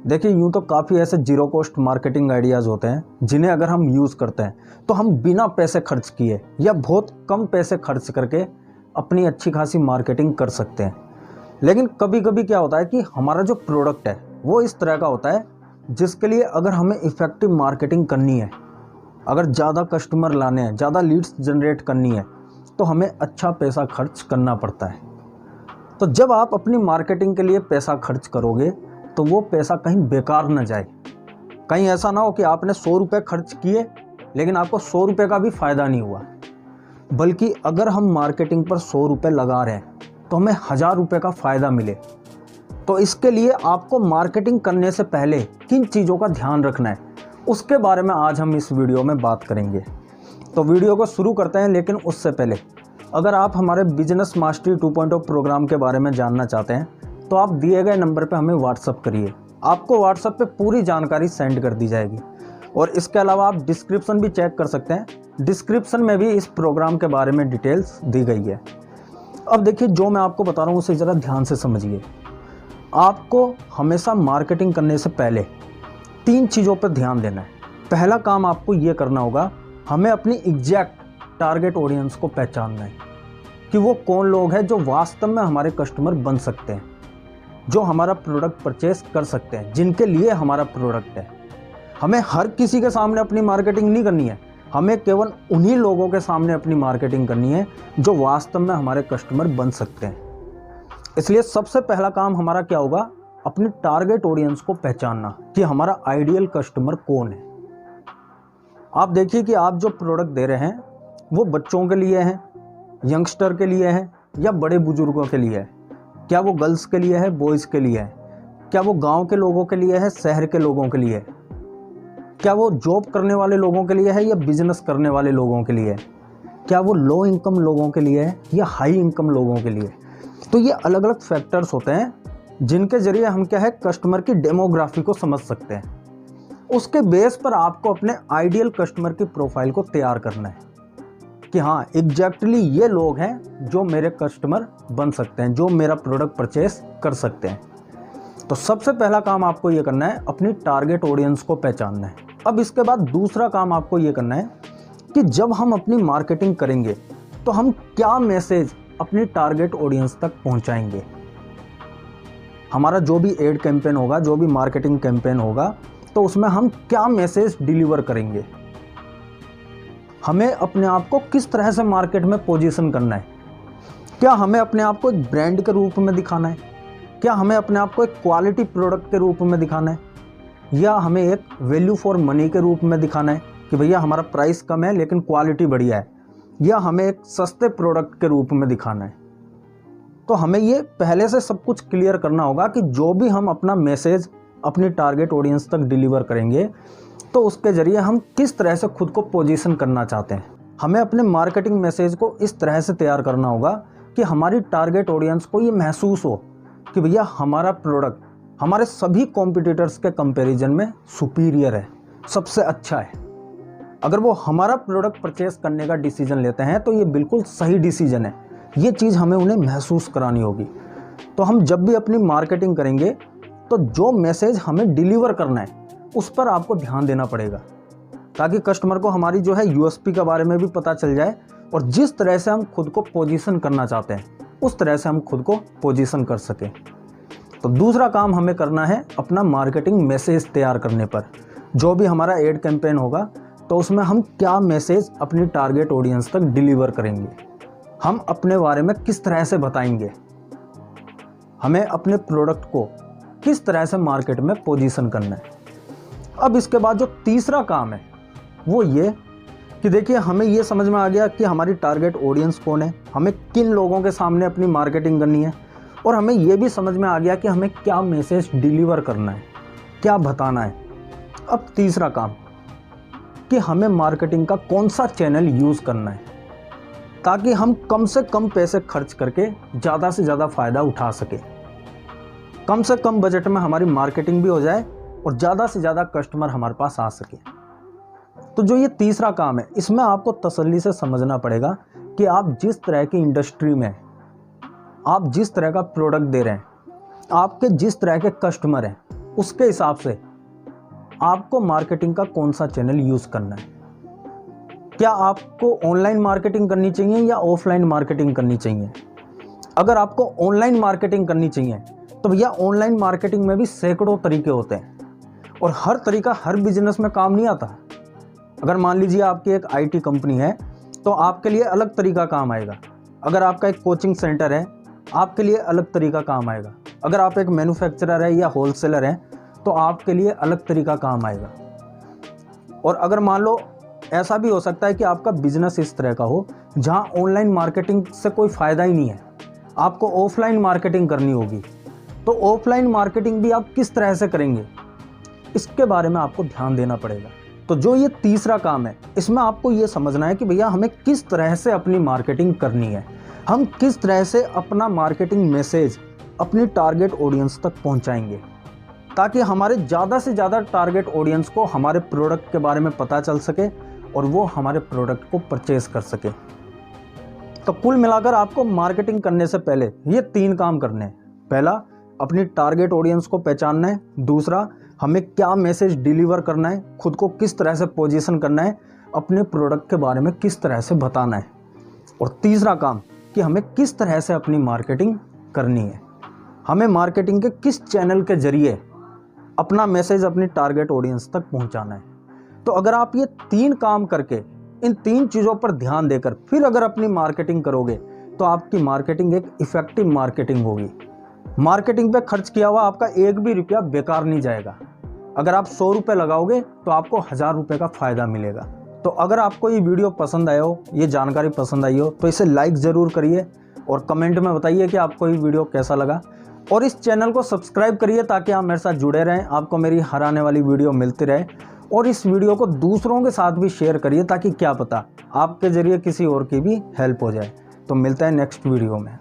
देखिए, यूँ तो काफ़ी ऐसे जीरो कॉस्ट मार्केटिंग आइडियाज़ होते हैं जिन्हें अगर हम यूज़ करते हैं तो हम बिना पैसे खर्च किए या बहुत कम पैसे खर्च करके अपनी अच्छी खासी मार्केटिंग कर सकते हैं। लेकिन कभी कभी क्या होता है कि हमारा जो प्रोडक्ट है वो इस तरह का होता है जिसके लिए अगर हमें इफ़ेक्टिव मार्केटिंग करनी है, अगर ज़्यादा कस्टमर लाने हैं, ज़्यादा लीड्स जनरेट करनी है, तो हमें अच्छा पैसा खर्च करना पड़ता है। तो जब आप अपनी मार्केटिंग के लिए पैसा खर्च करोगे तो वो पैसा कहीं बेकार न जाए। कहीं ऐसा ना हो कि आपने 100 रुपये खर्च किए लेकिन आपको 100 रुपये का भी फ़ायदा नहीं हुआ। बल्कि अगर हम मार्केटिंग पर 100 रुपये लगा रहे हैं तो हमें 1000 रुपये का फ़ायदा मिले। तो इसके लिए आपको मार्केटिंग करने से पहले किन चीज़ों का ध्यान रखना है, उसके बारे में आज हम इस वीडियो में बात करेंगे। तो वीडियो को शुरू करते हैं, लेकिन उससे पहले अगर आप हमारे बिजनेस मास्टरी 2.0 प्रोग्राम के बारे में जानना चाहते हैं तो आप दिए गए नंबर पर हमें व्हाट्सअप करिए। आपको व्हाट्सअप पे पूरी जानकारी सेंड कर दी जाएगी। और इसके अलावा आप डिस्क्रिप्शन भी चेक कर सकते हैं, डिस्क्रिप्शन में भी इस प्रोग्राम के बारे में डिटेल्स दी गई है। अब देखिए, जो मैं आपको बता रहा हूँ उसे ज़रा ध्यान से समझिए। आपको हमेशा मार्केटिंग करने से पहले 3 चीज़ों पर ध्यान देना है। पहला काम आपको ये करना होगा, हमें अपनी एग्जैक्ट टारगेट ऑडियंस को पहचानना है कि वो कौन लोग हैं जो वास्तव में हमारे कस्टमर बन सकते हैं, जो हमारा प्रोडक्ट परचेस कर सकते हैं, जिनके लिए हमारा प्रोडक्ट है। हमें हर किसी के सामने अपनी मार्केटिंग नहीं करनी है, हमें केवल उन्हीं लोगों के सामने अपनी मार्केटिंग करनी है जो वास्तव में हमारे कस्टमर बन सकते हैं। इसलिए सबसे पहला काम हमारा क्या होगा, अपनी टारगेट ऑडियंस को पहचानना कि हमारा आइडियल कस्टमर कौन है। आप देखिए कि आप जो प्रोडक्ट दे रहे हैं वो बच्चों के लिए हैं, यंगस्टर के लिए है या बड़े बुजुर्गों के लिए है। क्या वो गर्ल्स के लिए है, बॉयज़ के लिए है? क्या वो गांव के लोगों के लिए है, शहर के लोगों के लिए है? क्या वो जॉब करने वाले लोगों के लिए है या बिजनेस करने वाले लोगों के लिए है? क्या वो लो इनकम लोगों के लिए है या हाई इनकम लोगों के लिए? तो ये अलग अलग फैक्टर्स होते हैं जिनके जरिए हम क्या है, कस्टमर की डेमोग्राफी को समझ सकते हैं। उसके बेस पर आपको अपने आइडियल कस्टमर की प्रोफाइल को तैयार करना है कि हाँ, एग्जैक्टली ये लोग हैं जो मेरे कस्टमर बन सकते हैं, जो मेरा प्रोडक्ट परचेस कर सकते हैं। तो सबसे पहला काम आपको ये करना है, अपनी टारगेट ऑडियंस को पहचानना है। अब इसके बाद दूसरा काम आपको ये करना है कि जब हम अपनी मार्केटिंग करेंगे तो हम क्या मैसेज अपनी टारगेट ऑडियंस तक पहुंचाएंगे। हमारा जो भी एड कैंपेन होगा, जो भी मार्केटिंग कैंपेन होगा, तो उसमें हम क्या मैसेज डिलीवर करेंगे। हमें अपने आप को किस तरह से मार्केट में पोजीशन करना है। क्या हमें अपने आप को एक ब्रांड के रूप में दिखाना है? क्या हमें अपने आप को एक क्वालिटी प्रोडक्ट के रूप में दिखाना है? या हमें एक वैल्यू फॉर मनी के रूप में दिखाना है कि भैया हमारा प्राइस कम है लेकिन क्वालिटी बढ़िया है? या हमें एक सस्ते प्रोडक्ट के रूप में दिखाना है? तो हमें ये पहले से सब कुछ क्लियर करना होगा कि जो भी हम अपना मैसेज अपनी टारगेट ऑडियंस तक डिलीवर करेंगे तो उसके ज़रिए हम किस तरह से खुद को पोजीशन करना चाहते हैं। हमें अपने मार्केटिंग मैसेज को इस तरह से तैयार करना होगा कि हमारी टारगेट ऑडियंस को ये महसूस हो कि भैया हमारा प्रोडक्ट हमारे सभी कॉम्पिटिटर्स के कंपैरिजन में सुपीरियर है, सबसे अच्छा है। अगर वो हमारा प्रोडक्ट परचेस करने का डिसीजन लेते हैं तो ये बिल्कुल सही डिसीजन है। ये चीज़ हमें उन्हें महसूस करानी होगी। तो हम जब भी अपनी मार्केटिंग करेंगे तो जो मैसेज हमें डिलीवर करना है उस पर आपको ध्यान देना पड़ेगा, ताकि कस्टमर को हमारी जो है यूएसपी के बारे में भी पता चल जाए और जिस तरह से हम खुद को पोजीशन करना चाहते हैं उस तरह से हम खुद को पोजीशन कर सकें। तो दूसरा काम हमें करना है अपना मार्केटिंग मैसेज तैयार करने पर। जो भी हमारा एड कैंपेन होगा तो उसमें हम क्या मैसेज अपनी टारगेट ऑडियंस तक डिलीवर करेंगे, हम अपने बारे में किस तरह से बताएंगे, हमें अपने प्रोडक्ट को किस तरह से मार्केट में पोजीशन करना है। अब इसके बाद जो तीसरा काम है वो ये कि देखिए, हमें ये समझ में आ गया कि हमारी टारगेट ऑडियंस कौन है, हमें किन लोगों के सामने अपनी मार्केटिंग करनी है, और हमें ये भी समझ में आ गया कि हमें क्या मैसेज डिलीवर करना है, क्या बताना है। अब तीसरा काम कि हमें मार्केटिंग का कौन सा चैनल यूज़ करना है ताकि हम कम से कम पैसे खर्च करके ज़्यादा से ज़्यादा फ़ायदा उठा सकें, कम से कम बजट में हमारी मार्केटिंग भी हो जाए और ज़्यादा से ज़्यादा कस्टमर हमारे पास आ सके। तो जो ये तीसरा काम है, इसमें आपको तसल्ली से समझना पड़ेगा कि आप जिस तरह की इंडस्ट्री में, आप जिस तरह का प्रोडक्ट दे रहे हैं, आपके जिस तरह के कस्टमर हैं, उसके हिसाब से आपको मार्केटिंग का कौन सा चैनल यूज़ करना है। क्या आपको ऑनलाइन मार्केटिंग करनी चाहिए या ऑफलाइन मार्केटिंग करनी चाहिए। अगर आपको ऑनलाइन मार्केटिंग करनी चाहिए तो भैया ऑनलाइन मार्केटिंग में भी सैकड़ों तरीके होते हैं और हर तरीका हर बिजनेस में काम नहीं आता। अगर मान लीजिए आपकी एक आईटी कंपनी है तो आपके लिए अलग तरीका काम आएगा। अगर आपका एक कोचिंग सेंटर है आपके लिए अलग तरीका काम आएगा। अगर आप एक मैन्युफैक्चरर है या होलसेलर है तो आपके लिए अलग तरीका काम आएगा। और अगर मान लो ऐसा भी हो सकता है कि आपका बिजनेस इस तरह का हो जहां ऑनलाइन मार्केटिंग से कोई फ़ायदा ही नहीं है, आपको ऑफलाइन मार्केटिंग करनी होगी, तो ऑफलाइन मार्केटिंग भी आप किस तरह से करेंगे इसके बारे में आपको ध्यान देना पड़ेगा। तो जो ये तीसरा काम है इसमें आपको ये समझना है कि भैया हमें किस तरह से अपनी मार्केटिंग करनी है, हम किस तरह से अपना मार्केटिंग मैसेज अपनी टारगेट ऑडियंस तक पहुंचाएंगे ताकि हमारे ज़्यादा से ज़्यादा टारगेट ऑडियंस को हमारे प्रोडक्ट के बारे में पता चल सके और वो हमारे प्रोडक्ट को परचेज कर सके। तो कुल मिलाकर आपको मार्केटिंग करने से पहले ये 3 काम करने हैं। पहला, अपनी टारगेट ऑडियंस को पहचानना है। दूसरा, हमें क्या मैसेज डिलीवर करना है, खुद को किस तरह से पोजीशन करना है, अपने प्रोडक्ट के बारे में किस तरह से बताना है। और तीसरा काम कि हमें किस तरह से अपनी मार्केटिंग करनी है, हमें मार्केटिंग के किस चैनल के जरिए अपना मैसेज अपनी टारगेट ऑडियंस तक पहुंचाना है। तो अगर आप ये 3 काम करके इन 3 चीज़ों पर ध्यान देकर फिर अगर अपनी मार्केटिंग करोगे तो आपकी मार्केटिंग एक इफ़ेक्टिव मार्केटिंग होगी। मार्केटिंग पे खर्च किया हुआ आपका एक भी रुपया बेकार नहीं जाएगा। अगर आप 100 रुपये लगाओगे तो आपको 1000 रुपये का फ़ायदा मिलेगा। तो अगर आपको ये वीडियो पसंद आया हो, ये जानकारी पसंद आई हो तो इसे लाइक ज़रूर करिए और कमेंट में बताइए कि आपको ये वीडियो कैसा लगा। और इस चैनल को सब्सक्राइब करिए ताकि आप मेरे साथ जुड़े रहें, आपको मेरी हर आने वाली वीडियो मिलती रहे। और इस वीडियो को दूसरों के साथ भी शेयर करिए ताकि क्या पता आपके ज़रिए किसी और की भी हेल्प हो जाए। तो मिलता है नेक्स्ट वीडियो में।